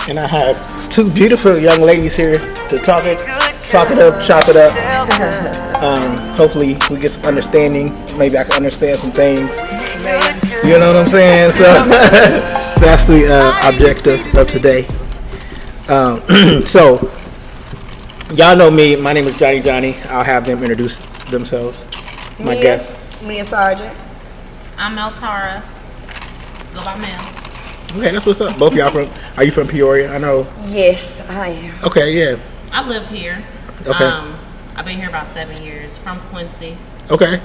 And I have two beautiful young ladies here to talk it up, chop it up. Hopefully we get some understanding. Maybe I can understand some things. You know what I'm saying? So that's the objective of today. So y'all know me. My name is Johnny Johnnie. I'll have them introduce themselves. My guests. Mia Sargent. I'm Eltara. Go by Mel. Okay, that's what's up. Both of y'all are you from Peoria? I know. Yes, I am. Okay, yeah. I live here. Okay. I've been here about 7 years. From Quincy. Okay.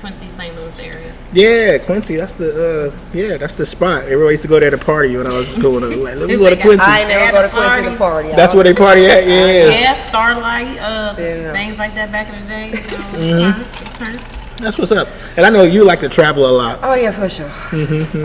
Quincy, St. Louis area. Yeah, Quincy. That's the that's the spot. Everybody used to go there to party when I was going. Like, let me go to Quincy. I ain't never go to Quincy to party. That's where they party at. Yeah. Yeah, Starlight. Things like that back in the day. It's time. That's what's up. And I know you like to travel a lot. Oh yeah, for sure.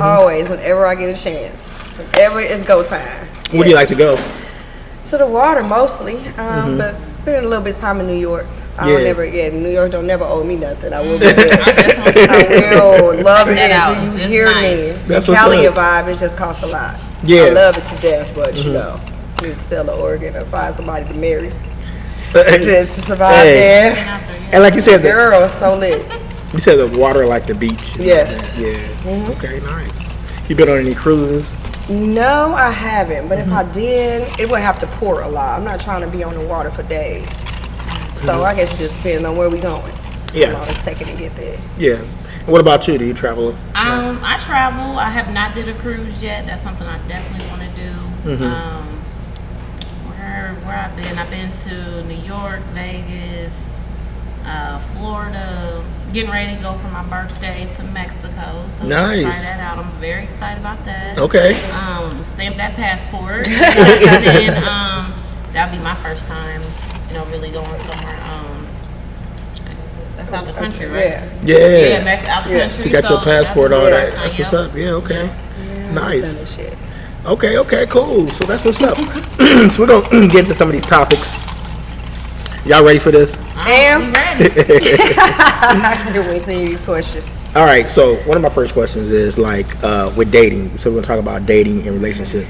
Always, whenever I get a chance. Whenever it's go time. Where do you like to go? To the water mostly. But spending a little bit of time in New York. New York don't never owe me nothing. I will be there. I will love it. Do you hear me? That's Cali vibe, it just costs a lot. Yeah. I love it to death, but you know, you need to sell an organ or find somebody to marry. To survive there. And like you said, the girl so lit. You said the water like the beach. Yes. Yeah. Okay, nice. You been on any cruises? No, I haven't. But if I did, it would have to pour a lot. I'm not trying to be on the water for days. So I guess it just depends on where we going. Yeah. How long it's taking to get there. Yeah. What about you? Do you travel? I travel. I have not did a cruise yet. That's something I definitely want to do. Where I've been to New York, Vegas, Florida. Getting ready to go for my birthday to Mexico. So nice. Try that out. I'm very excited about that. Okay. Stamp that passport. And then that'll be my first time, really going somewhere. That's out the country, right? Yeah. Out the country. You got your passport, all that. That's what's up. Yeah. Okay. Yeah, Nice. Okay. Cool. So that's what's up. So we're gonna get into some of these topics. Y'all ready for this? Am ready. I can't wait to hear these questions. All right. So one of my first questions is like with dating. So we're gonna talk about dating and relationships.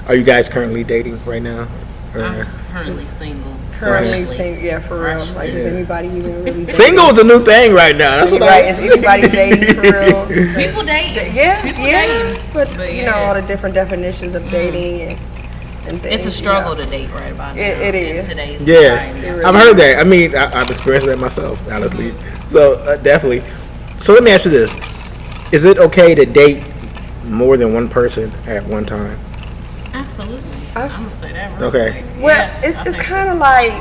Are you guys currently dating right now? I'm currently single. Currently single, yeah, for real. Like, is anybody even really dating? Single is the new thing right now. That's what is anybody dating for real? People dating. People dating. But you know, yeah. all the different definitions of dating and things. It's a struggle to date right about now. It is. In today's society. Really I've heard that. I mean, I've experienced that myself, honestly. So definitely. So let me ask you this: is it okay to date more than one person at one time? Absolutely. I'm gonna say that. Real Okay. quick. Well, Yeah, it's kind of like,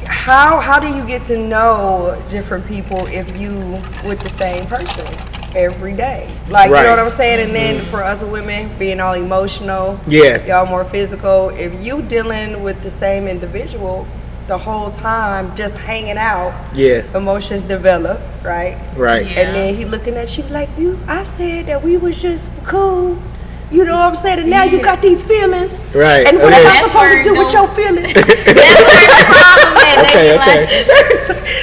how do you get to know different people if you with the same person every day? Like, right. You know what I'm saying? And then for us women, being all emotional, yeah, y'all more physical. If you dealing with the same individual the whole time, just hanging out, yeah, emotions develop, right? Right. Yeah. And then he looking at you like, I said that we was just cool. You know what I'm saying? And now you got these feelings. Right. And what am I supposed to do with your feelings? Okay.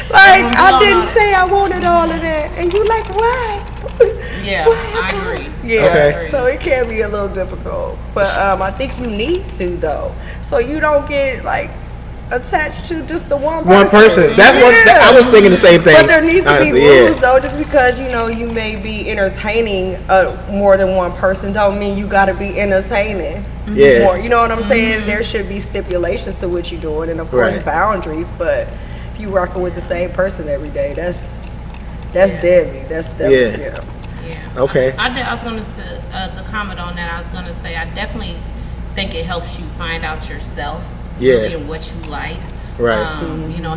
Like, I didn't say I wanted all of that. And you like, why? Yeah, I agree. Yeah. Okay. So it can be a little difficult. But I think you need to, though. So you don't get, like, attached to just the one person. That's what I was thinking the same thing. But there needs to be rules though. Just because you may be entertaining more than one person don't mean you got to be entertaining more. You know what I'm saying? There should be stipulations to what you're doing, and of course boundaries. But if you rocking with the same person every day, that's deadly. That's definitely Yeah. Okay. I was going to comment on that. I was going to say I definitely think it helps you find out yourself. Really, and what you like, right?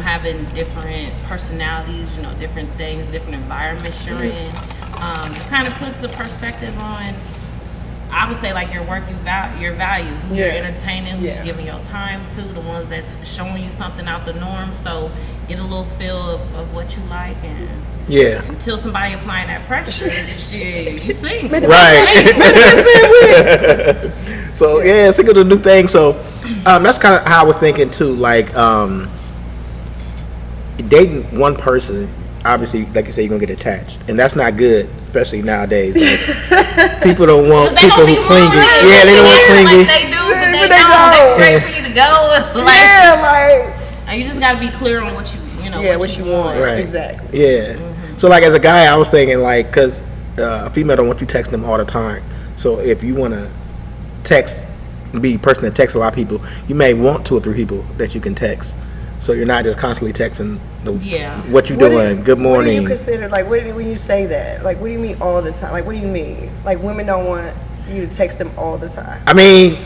Having different personalities, different things, different environments you're in, just kind of puts the perspective on. I would say like your work, your value, who you're entertaining, who you're giving your time to, the ones that's showing you something out the norm. So get a little feel of what you like, and until somebody applying that pressure, shit, you see, right? So think of the new thing. So that's kind of how I was thinking too. Like dating one person, obviously, like you say, you're gonna get attached, and that's not good. especially nowadays. Like, people don't want They people don't who be clingy. wanting Yeah, they don't want clingy. Like they do, but they But they don't. don't. They ready for you to go. Like, Yeah, like and you just gotta be clear on what you know. yeah, what you want. Right. Exactly. Yeah. So like as a guy, I was thinking like, cause a female don't want you texting them all the time. So if you want to text, be a person that texts a lot of people, you may want 2 or 3 people that you can text. So you're not just constantly texting what you doing, good morning. What do you consider, like, when you say that? Like, what do you mean all the time? Like, what do you mean? Like, women don't want you to text them all the time. I mean,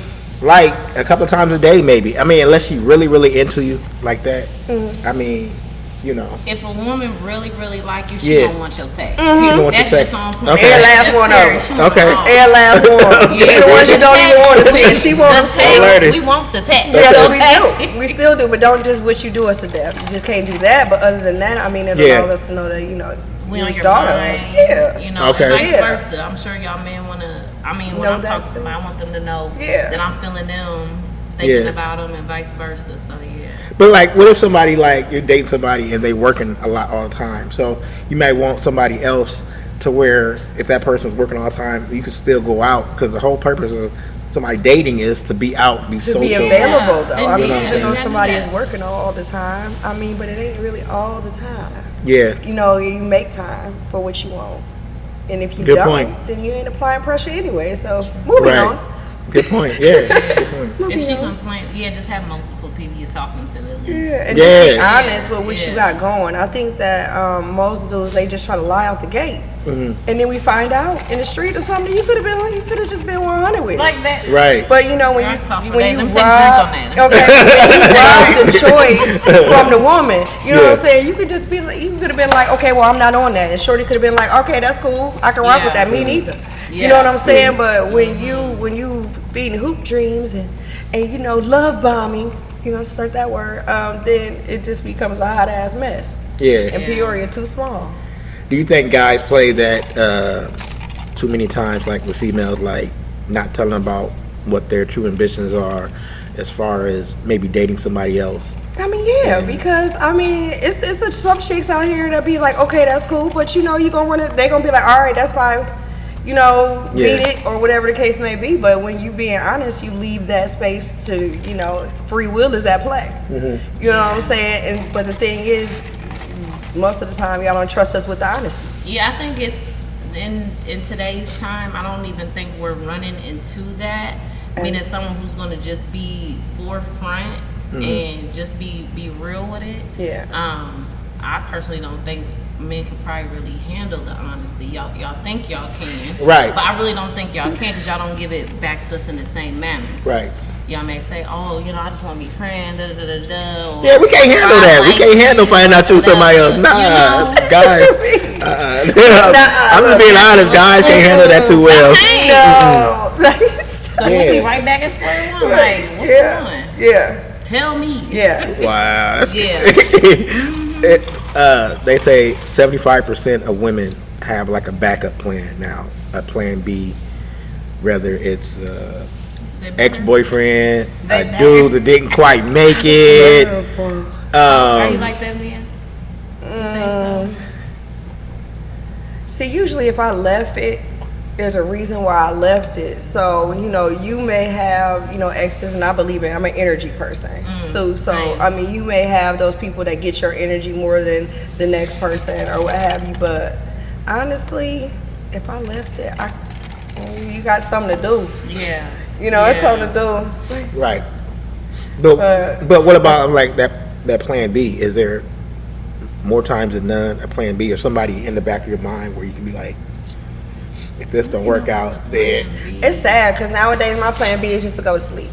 like a couple of times a day, maybe. I mean, unless she really, really into you like that. I mean, you know. If a woman really, really like you, she Yeah. don't want your text. She don't want your That's text. just on point. Okay. Every last That's one of serious. them. She want Okay. all. Every last one. Yeah. The ones you don't even want to see. She The wants text, Alrighty. we want the text. Yes, Okay? we do. We still do, but don't just what you do us to death. You just can't do that. But other than that, I mean, it Yeah. allows us to know that, you know, We on your daughter. mind. Yeah. You know, Okay. and vice Yeah. versa. I'm sure y'all men want to, I mean, when Know I'm that talking to too. somebody, I want them to know Yeah. that I'm feeling them, thinking Yeah. about them, and vice versa. So, yeah. But like, what if somebody like you're dating somebody and they working a lot all the time? So you might want somebody else to where if that person was working all the time, you could still go out because the whole purpose of somebody dating is to be out, be To social. be available, Yeah. though. I mean, Indeed. even though Yeah. somebody is working all the time, I mean, but it ain't really all the time. Yeah. You know, you make time for what you want. And if you Good don't, point. then you ain't applying pressure anyway. So, moving Right. on. Good point. Yeah. Good point. If she complain, yeah, just have multiple people you're talking to at least. Yeah, and Yeah. just be honest with what you Yeah. got going. I think that most dudes, they just try to lie out the gate. Mm-hmm. And then we find out in the street or something, you could have just been 100 with it. Like that. Right. But you know when That's tough for when days. you Let me take a rob, drink on okay, when you rob the choice from the woman, you know what I'm Yeah. saying? You could just be like, you could have been like, okay, well I'm not on that, and Shorty could have been like, okay, that's cool, I can rock Yeah. with that. Me neither. You Yeah. know what I'm saying? But when you feeding hoop dreams and you know love bombing, you know, start that word, then it just becomes a hot ass mess. Yeah. And Peoria too small. Do you think guys play that too many times, like with females, like not telling about what their true ambitions are, as far as maybe dating somebody else? I mean, yeah, because I mean, it's some chicks out here that be like, okay, that's cool, but you know, you gonna wanna, they gonna be like, all right, that's fine, you know, Yeah. beat it or whatever the case may be. But when you being honest, you leave that space to, you know, free will is at play. You know what I'm saying? And but the thing is, most of the time, y'all don't trust us with the honesty. Yeah, I think it's in today's time. I don't even think we're running into that. I mean, as someone who's going to just be forefront and just be real with it. Yeah. I personally don't think men can probably really handle the honesty. Y'all think y'all can, Right. But I really don't think y'all can because y'all don't give it back to us in the same manner. Right. Y'all may say, "Oh, you know, I just want to be friends." Da, da, da, da, da, or, Yeah, we can't handle that. We like can't handle finding out you with somebody else. Nah, You know? guys. I'm just being honest. Guys can't handle that too well. No. So we'll be right back at square one. Like, what's going? Yeah. Tell me. Yeah. Wow. That's Yeah. They say 75% of women have like a backup plan now, a plan B, whether it's ex-boyfriend, a dude that didn't quite make it. Are you like that, Mia? See, usually if I left it, there's a reason why I left it. So, you know, you may have, you know, exes, and I believe in, I'm an energy person. So, same. I mean, you may have those people that get your energy more than the next person or what have you. But honestly, if I left it, you got something to do. Yeah. You know, it's Yeah. something to do. Right. But what about like that plan B? Is there more times than none a plan B or somebody in the back of your mind where you can be like, if this don't work out, then It's sad because nowadays my plan B is just to go to sleep.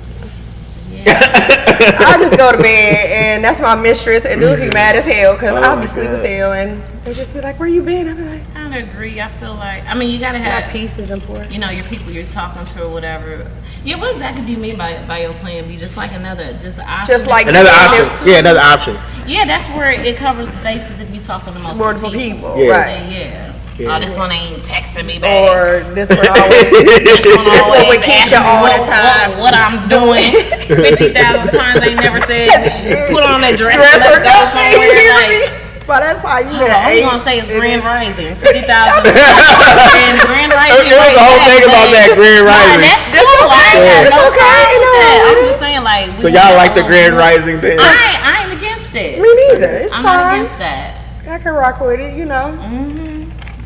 Yeah. I just go to bed and that's my mistress, and dudes be mad as hell because Oh I'll my be asleep as God. hell, and they just be like, "Where you been?" I be like, I don't agree. I feel like, I mean, you gotta "My have, peace is important." you know, your people you're talking to or whatever. Yeah, what exactly do you mean by your plan B? Just like just an option? Just like another Yeah. option. Yeah, another option. Yeah, that's where it covers the bases if you're talking to multiple Multiple people, Yeah. right? Yeah. Yeah. Oh, this one ain't texting me back. Or this one always, This one one always with Keisha asking me all the time. What I'm doing. 50,000 times ain't never said, put on that dress, Dress and or let's go nothing, you somewhere. hear Like, me? By that time, you All had we 8. gonna say is Grand Rising, 50,000. And Grand Rising. There was a whole thing about that Grand Rising. That's cool. I ain't got no problem with that. I'm just saying, like. So y'all like the Grand Rising thing? I ain't against it. Me neither. It's I'm fine. not against that. I can rock with it, you know.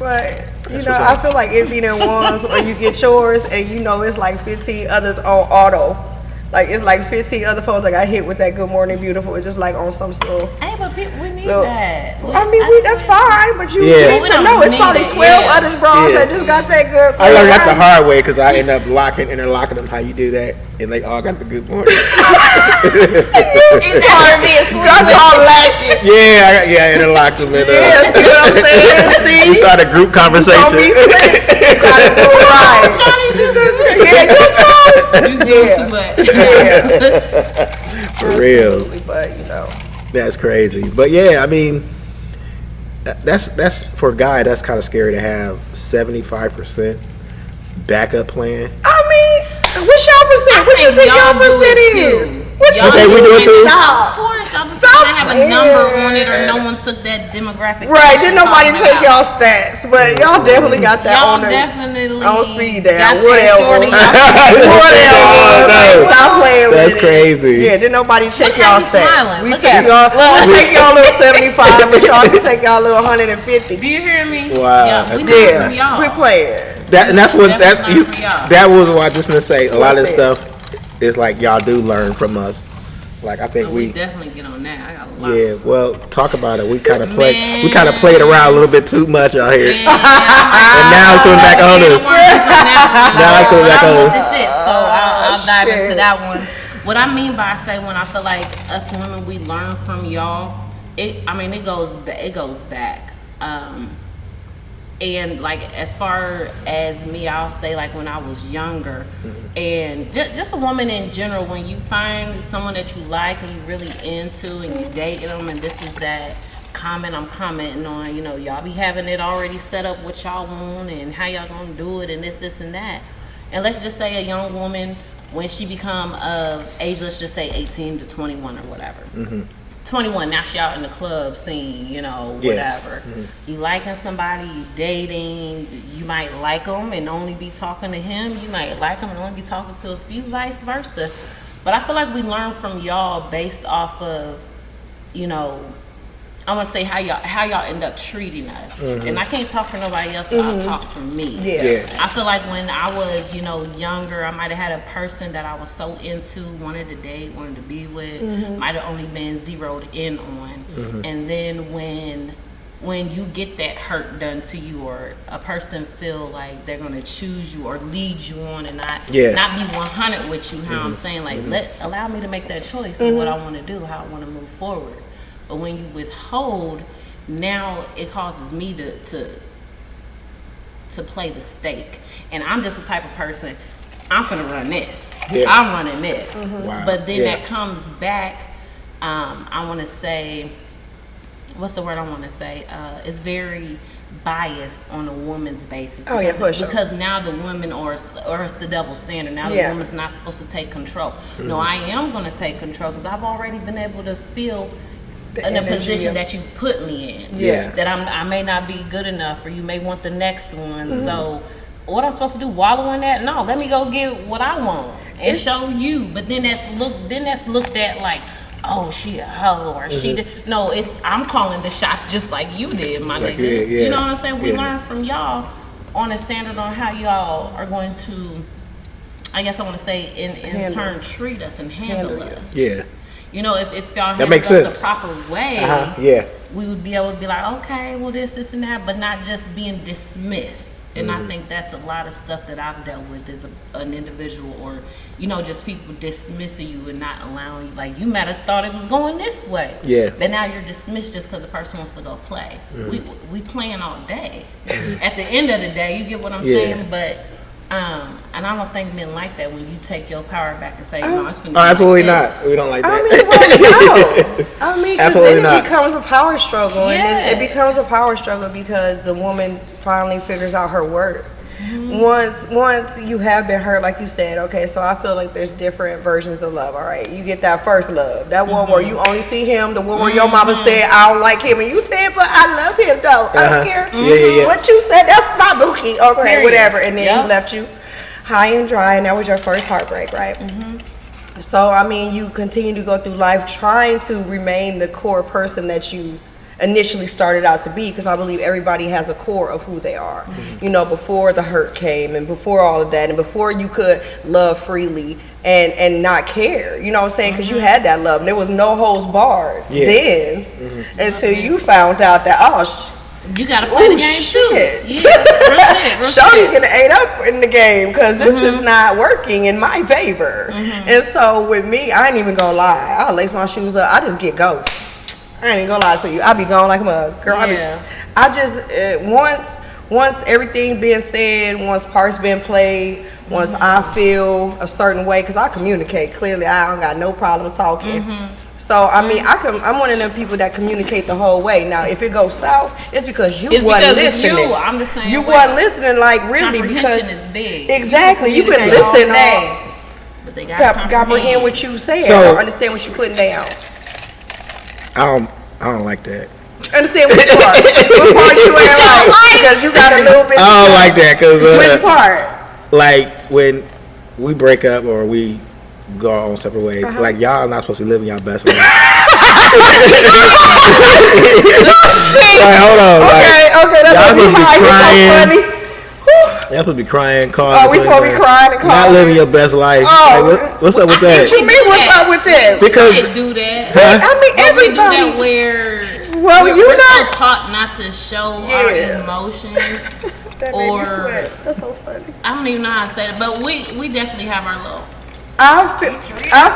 But you know, I feel like it be them ones where you get yours and you know it's like 15 others on auto. Like it's like 15 other phones that got hit with that "Good Morning Beautiful." It's just like on some store. Hey, but people, we need So, that. That's fine, but you Yeah. need We to don't know it's need probably it, 12 yeah. other bros that just got that good. I learned that the hard way because I end up interlocking them how you do that, and they all got the good morning. It's hard to be a That's all lacking. Yeah, interlocked them. And, Yeah, see what I'm saying? See? we started a group Don't be conversation. slick. You gotta do it right. Johnny, Yeah, you too. you doing too much. Yeah. For real. But you know. That's crazy. But yeah, I mean, that's for a guy. That's kind of scary to have 75% backup plan. I mean, what's y'all percent? What you think y'all percent is? What you Okay, we do it too. Of course, y'all just Stop. have a number on it, or no one took that demographic. Right, that didn't you're nobody talking take about. y'all stats, but y'all definitely got that Y'all on the definitely on speed got down. that Whatever. shorty, y'all- Whatever. Oh, no. Stop playing with That's it. crazy. Yeah, didn't nobody check Look how y'all he's stats. smiling. We Look take at y'all. him. Look. We take y'all little 75, but y'all can take y'all little 150. Do you hear me? Wow, Yeah, we that's learn Yeah, from y'all. we playing. And that's what Definitely learn from y'all. that was what I was just gonna say. A lot of this What's stuff is like y'all do learn from us. Like I think We we. definitely get on that. I got a lot. Yeah, well, talk about it. We kind of played. Man. We kind of played around a little bit too much out here, Yeah, and now it's coming back on us. Now it's coming back on with us. the shit, so I'll dive into shit. that one. What I mean by say when I feel like us women we learn from y'all, it goes back. And like as far as me, I'll say like when I was younger, and just a woman in general, when you find someone that you like and you really into and you dating them, and this is that comment I'm commenting on, you know, y'all be having it already set up what y'all want and how y'all gonna do it and this and that. And let's just say a young woman, when she become of age, let's just say 18 to 21 or whatever. 21, now she out in the club scene, you know, Yeah. whatever. You liking somebody, you dating, you might like them and only be talking to him. You might like them and only be talking to a few, vice versa. But I feel like we learn from y'all based off of, you know, I'm gonna say how y'all end up treating us. And I can't talk for nobody else, so I'll talk for me. Yeah. I feel like when I was, you know, younger, I might have had a person that I was so into, wanted to date, wanted to be with, might have only been zeroed in on. And then when you get that hurt done to you, or a person feel like they're gonna choose you or lead you on and not be 100 with you, how I'm saying, like allow me to make that choice of what I want to do, how I want to move forward. But when you withhold, now it causes me to play the stake. And I'm just the type of person, I'm finna run this. Yeah. I'm running this. Wow. But then Yeah. that comes back, I want to say, what's the word I want to say? It's very biased on a woman's basis. Oh, yeah, for sure. Because now the woman, or it's the double standard. Now the Yeah. woman's not supposed to take control. No, I am going to take control because I've already been able to feel The in a energy position of- that you put me in. Yeah. That I may not be good enough, or you may want the next one. So what I'm supposed to do, wallow in that? No, let me go get what I want and show you. But then that's looked at like, oh, she a hoe, or she did. No, I'm calling the shots just like you did, my Like, nigga. yeah. You know what I'm saying? We Yeah. learn from y'all on a standard on how y'all are going to, I guess I want to say, in turn treat us and handle us. Yeah. You know, if y'all That handle makes us sense. the proper way, Yeah. we would be able to be like, okay, well, this and that, but not just being dismissed. And I think that's a lot of stuff that I've dealt with as an individual, or, you know, just people dismissing you and not allowing you. Like, you might have thought it was going this way. Yeah. But now you're dismissed just because the person wants to go play. We playing all day. At the end of the day, you get what I'm Yeah. saying? But, and I don't think men like that when you take your power back and say, no, it's finna be Absolutely like not. this. We don't like I that. mean, well, no. I mean, because Absolutely then it not. becomes a power struggle, and then Yeah. it becomes a power struggle because the woman finally figures out her worth. once you have been hurt, like you said, okay, so I feel like there's different versions of love, all right? You get that first love, that one where you only see him, the one where your mama said, I don't like him, and you said, but I love him, though. I don't care. What you said, that's my bookie, okay, whatever. And then he left you high and dry, and that was your first heartbreak, right? So, I mean, you continue to go through life trying to remain the core person that you initially started out to be, because I believe everybody has a core of who they are. You know, before the hurt came and before all of that and before you could love freely and not care, you know what I'm saying, because you had that love and there was no holds barred then until you found out that, you gotta play the game too. Yeah, real Shorty getting ate up in the game because this is not working in my favor. And so with me, I ain't even gonna lie. I'll lace my shoes up. I just get ghost. I ain't gonna lie to you. I be gone like a mug. Girl, I just once everything being said, once parts been played, once I feel a certain way, because I communicate clearly. I don't got no problem talking. So I mean, I'm one of them people that communicate the whole way. Now, if it goes south, it's because you wasn't listening. I'm the same you way. wasn't listening, like really, because is big. Exactly, you can listen all, but they got comprehend what you saying, or understand what you putting down. I don't like that. Understand which part? What part you ain't like? Because you got a little bit. I don't like that because which part? Like when we break up or we go our own separate ways, like y'all not supposed to be living y'all best life. Like, hold on. Okay, that's y'all supposed to be crying. So funny. Y'all supposed to be crying, calling. Oh, we supposed to be crying and calling. Not living your best life. Like, what's up with that? What you mean? What's up with that? Because we do that. I mean, everybody. We do that where we're so taught not to show our emotions. That made me sweat. That's so funny. I don't even know how to say it, but we definitely have our little. I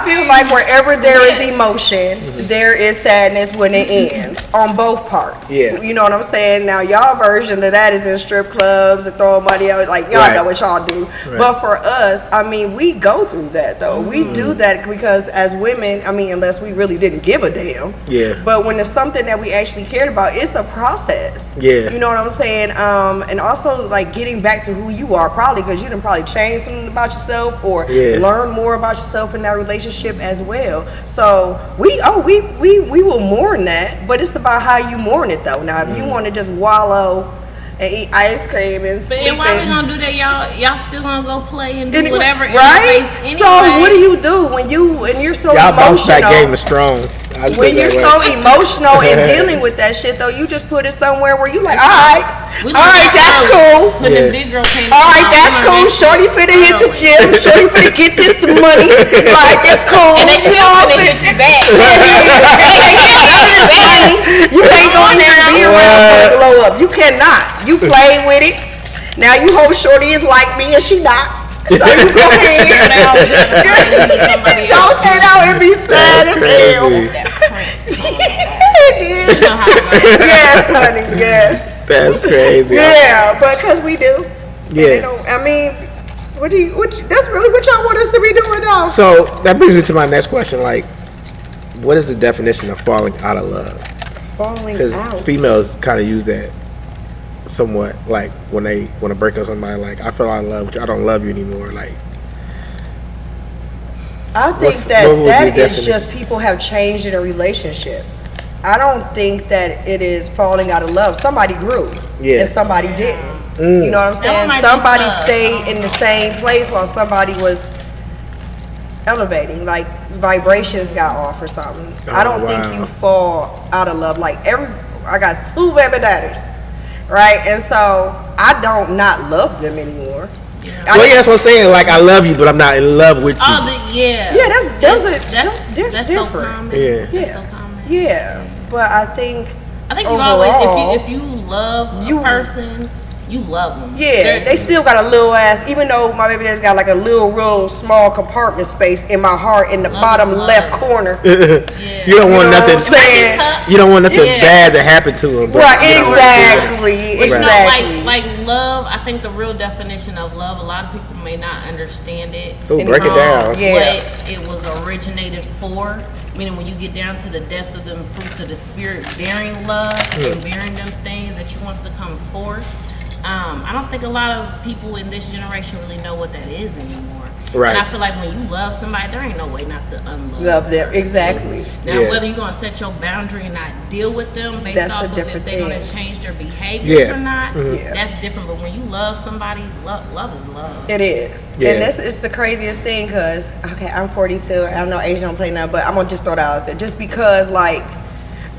feel like wherever there is emotion, there is sadness when it ends on both parts. Yeah. You know what I'm saying? Now, y'all version of that is in strip clubs and throwing money out. Like, y'all know what y'all do. Right. But for us, I mean, we go through that, though. We do that because as women, I mean, unless we really didn't give a damn. Yeah. But when it's something that we actually cared about, it's a process. Yeah. You know what I'm saying? And also, like, getting back to who you are, probably because you done probably changed something about yourself or learn more about yourself in that relationship as well. So we will mourn that, but it's about how you mourn it though. Now if you want to just wallow and eat ice cream and but why we gonna do that? Y'all still gonna go play and do whatever, right? Anyway. So what do when you're so y'all emotional? That game is strong. When you're so emotional and dealing with that shit though, you just put it somewhere where you like, all right, that's cool. When the big girl came all right, that's cool. Shorty finna hit the gym. Shorty finna get this money. Like, it's cool. And they still finna hit you back. You ain't gonna even be around for it to blow up. You cannot. You play with it. Now you hope Shorty is like me and she not. So you go ahead. Don't turn out and be sad as hell. Yes, honey. Yes. That's crazy. Yeah, but because we do. Yeah. I mean, that's really what y'all want us to be doing now. So that brings me to my next question. Like, what is the definition of falling out of love? Falling out. Because females kind of use that somewhat, like when they want to break up with somebody, like I fell out of love with you, I don't love you anymore. Like, I think that is just people have changed in a relationship. I don't think that it is falling out of love. Somebody grew and somebody didn't. You know what I'm saying? Somebody stayed in the same place while somebody was elevating, like vibrations got off or something. I don't think you fall out of love. Like I got 2 baby daddies, right? And so I don't not love them anymore. Well, that's what I'm saying. Like, I love you, but I'm not in love with you. That's different. So common. That's so common. Yeah, but I think you always, if you love a person, you love them. Yeah, they still got a little ass. Even though my baby dad's got like a little, real small compartment space in my heart in the bottom left corner. You don't want nothing. You don't want nothing bad to happen to him. Right? Exactly. You know, like love. I think the real definition of love. A lot of people may not understand it. Oh, break it down. What it was originated for. Meaning, when you get down to the depths of them fruits of the spirit, bearing love and bearing them things that you want to come forth. I don't think a lot of people in this generation really know what that is anymore. Right. And I feel like when you love somebody, there ain't no way not to unlove Love them, exactly. Now, Yeah. whether you're going to set your boundary and not deal with them based That's a off of if different they're going thing. to change their behaviors Yeah. or not, Yeah. that's different. But when you love somebody, love is love. It is. Yeah. And this is the craziest thing because, okay, I'm 42. I know age don't play now, but I'm going to just throw that out there. Just because, like,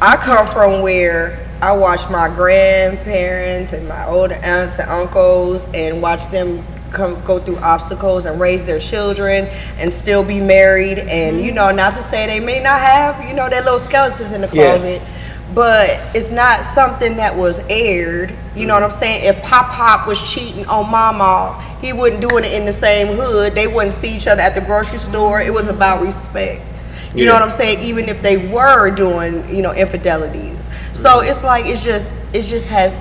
I come from where I watched my grandparents and my older aunts and uncles and watch them go through obstacles and raise their children and still be married. And, you know, not to say they may not have, you know, their little skeletons in the Yeah. closet. But it's not something that was aired. You know what I'm saying? If Pop was cheating on Mama, he wasn't doing it in the same hood. They wouldn't see each other at the grocery store. It was about respect. You know Yeah. what I'm saying? Even if they were doing, you know, infidelities. So it's like it just has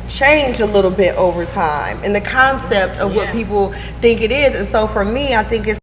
changed a little bit over time in the concept of what Yeah. people think it is. And so for me, I think it's